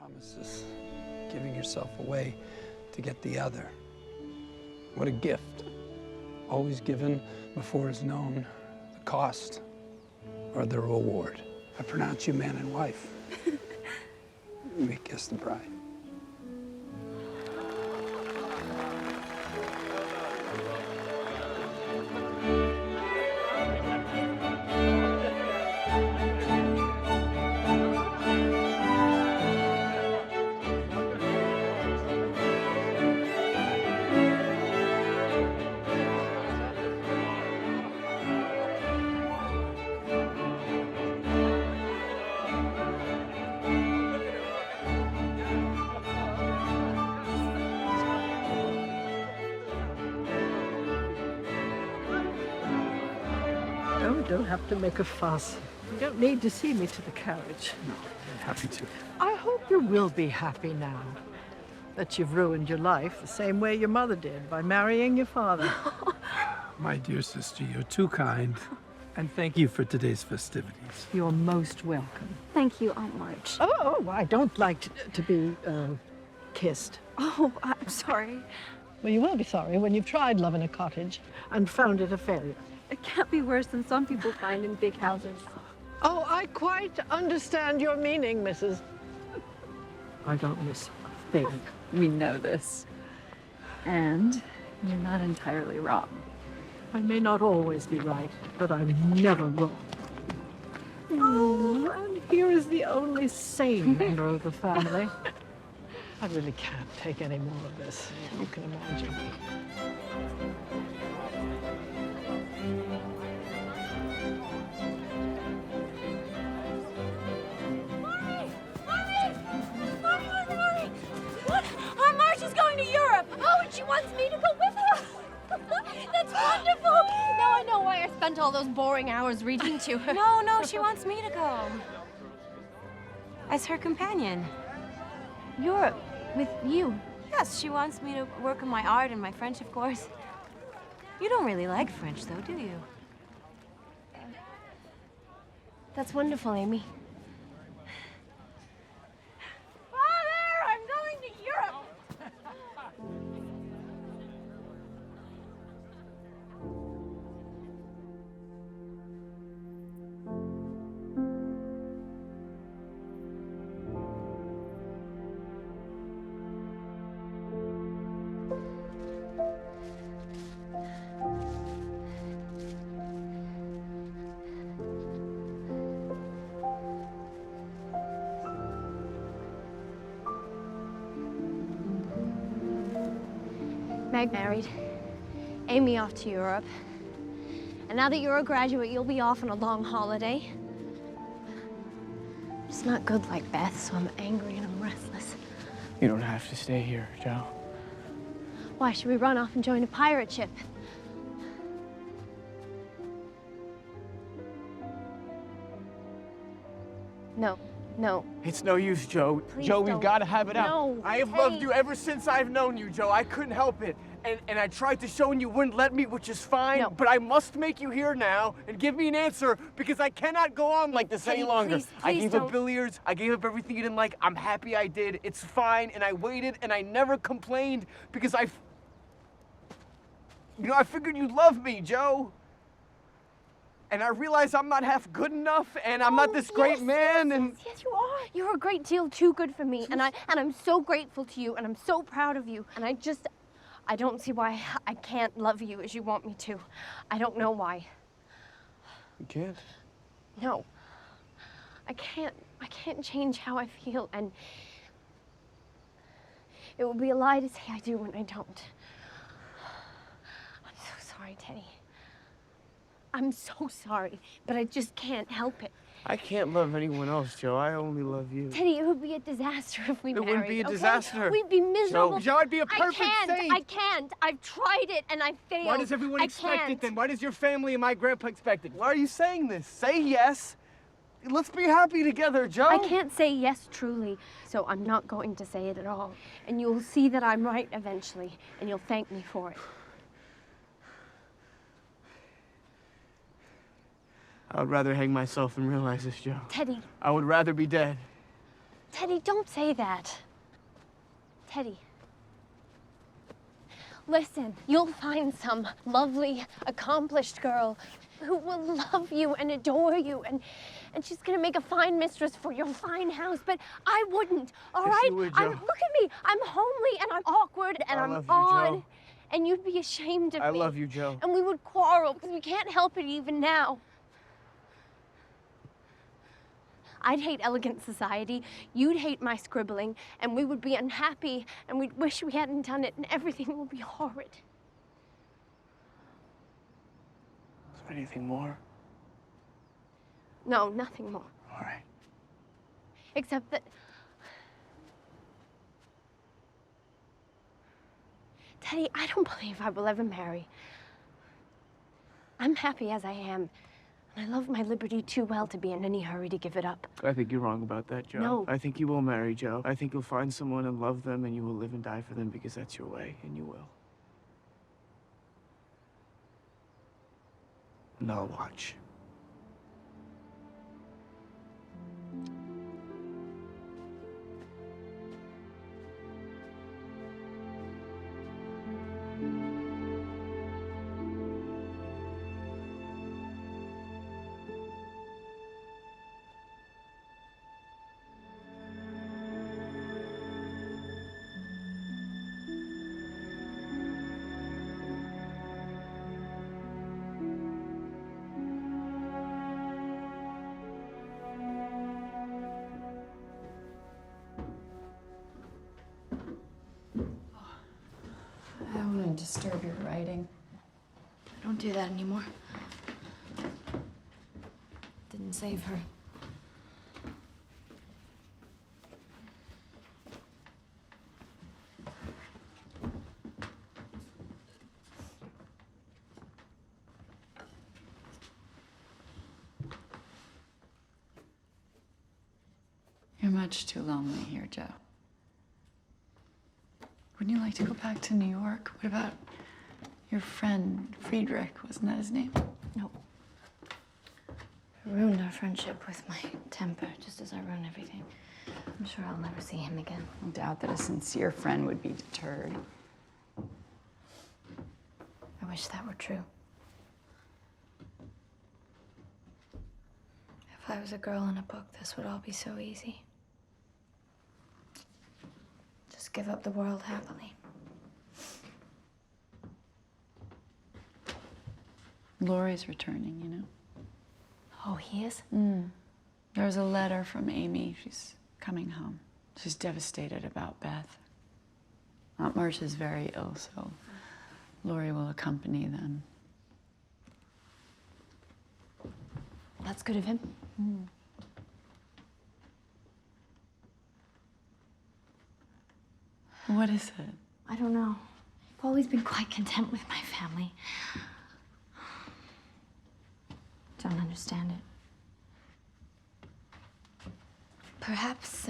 promises, giving yourself away to get the other. What a gift. Always given before it's known the cost or the reward. I pronounce you man and wife. You may kiss the bride. Don't have to make a fuss. You don't need to see me to the carriage. No, I'm happy to. I hope you will be happy now that you've ruined your life the same way your mother did by marrying your father. My dear sister, you're too kind. And thank you for today's festivities. You're most welcome. Thank you, Aunt March. Oh, I don't like to be kissed. Oh, I'm sorry. Well, you will be sorry when you've tried love in a cottage and found it a failure. It can't be worse than some people find in big houses. Oh, I quite understand your meaning, Mrs. I don't miss a thing. We know this. And you're not entirely wrong. I may not always be right, but I'm never wrong. Oh, and here is the only sane member of the family. I really can't take any more of this, you can imagine. To Europe. Oh, and she wants me to go with her. That's wonderful. Now I know why I spent all those boring hours reading to her. No, she wants me to go. As her companion. Europe with you. Yes, she wants me to work on my art and my French, of course. You don't really like French, though, do you? That's wonderful, Amy. Father, I'm going to Europe. Meg married, Amy off to Europe. And now that you're a graduate, you'll be off on a long holiday. It's not good like Beth, so I'm angry and I'm restless. You don't have to stay here, Joe. Why should we run off and join a pirate ship? No. It's no use, Joe. Please Joe, we've don't. got to have it out. No, I have hey. loved you ever since I've known you, Joe. I couldn't help it. And I tried to show and you wouldn't let me, which is fine. No. But I must make you here now and give me an answer because I cannot go on like this any longer. I gave up billiards. I gave up everything you didn't like. I'm happy I did. It's fine. And I waited and I never complained because I figured you'd love me, Joe. And I realize I'm not half good enough, and I'm not this great man, and... Yes, you are. You're a great deal too good for me, and I'm so grateful to you, and I'm so proud of you, and I don't see why I can't love you as you want me to. I don't know why. You can't? No. I can't change how I feel, and it would be a lie to say I do when I don't. I'm so sorry, Teddy. I'm so sorry, but I just can't help it. I can't love anyone else, Joe. I only love you. Teddy, it would be a disaster if we married. It wouldn't be a disaster. We'd be miserable. Joe, I'd be a perfect saint. I can't. I've tried it and I failed. Why does everyone expect it then? Why does your family and my grandpa expect it? Why are you saying this? Say yes. Let's be happy together, Joe. I can't say yes truly, so I'm not going to say it at all. And you'll see that I'm right eventually, and you'll thank me for it. I would rather hang myself than realize this, Joe. Teddy. I would rather be dead. Teddy, don't say that. Teddy. Listen, you'll find some lovely, accomplished girl who will love you and adore you, and she's gonna make a fine mistress for your fine house, but I wouldn't, all right? Yes, you would, Joe. Look at me, I'm homely and I'm awkward and I'm odd, and you'd be ashamed of me. I love you, Joe. And we would quarrel because we can't help it even now. I'd hate elegant society, you'd hate my scribbling, and we would be unhappy, and we'd wish we hadn't done it, and everything would be horrid. Is there anything more? No, nothing more. All right. Except that... Teddy, I don't believe I will ever marry. I'm happy as I am. I love my liberty too well to be in any hurry to give it up. I think you're wrong about that, Joe. No. I think you will marry, Joe. I think you'll find someone and love them, and you will live and die for them because that's your way, and you will. And I'll watch. I don't want to disturb your writing. I don't do that anymore. Didn't save her. You're much too lonely here, Joe. Wouldn't you like to go back to New York? What about your friend, Friedrich? Wasn't that his name? No. I ruined our friendship with my temper, just as I ruin everything. I'm sure I'll never see him again. I doubt that a sincere friend would be deterred. I wish that were true. If I was a girl in a book, this would all be so easy. Just give up the world happily. Laurie's returning, you know. Oh, he is? There's a letter from Amy. She's coming home. She's devastated about Beth. Aunt Marcia's very ill, so Laurie will accompany them. That's good of him. What is it? I don't know. I've always been quite content with my family. Don't understand it. Perhaps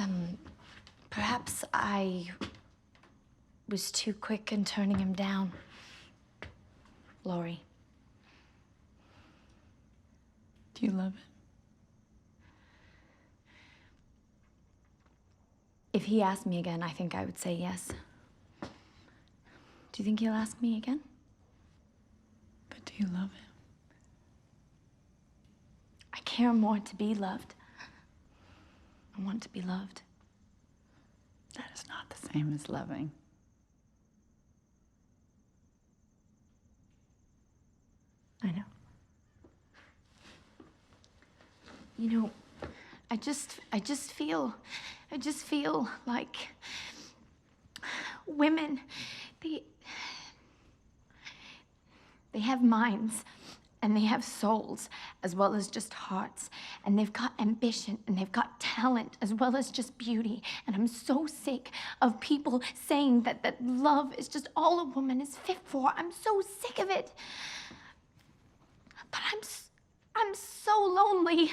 I was too quick in turning him down. Laurie. Do you love him? If he asked me again, I think I would say yes. Do you think he'll ask me again? But do you love him? I care more to be loved. I want to be loved. That is not the same as loving. I know. You know, I just feel like women, they have minds and they have souls as well as just hearts, and they've got ambition and they've got talent as well as just beauty. And I'm so sick of people saying that love is just all a woman is fit for. I'm so sick of it. But I'm so lonely.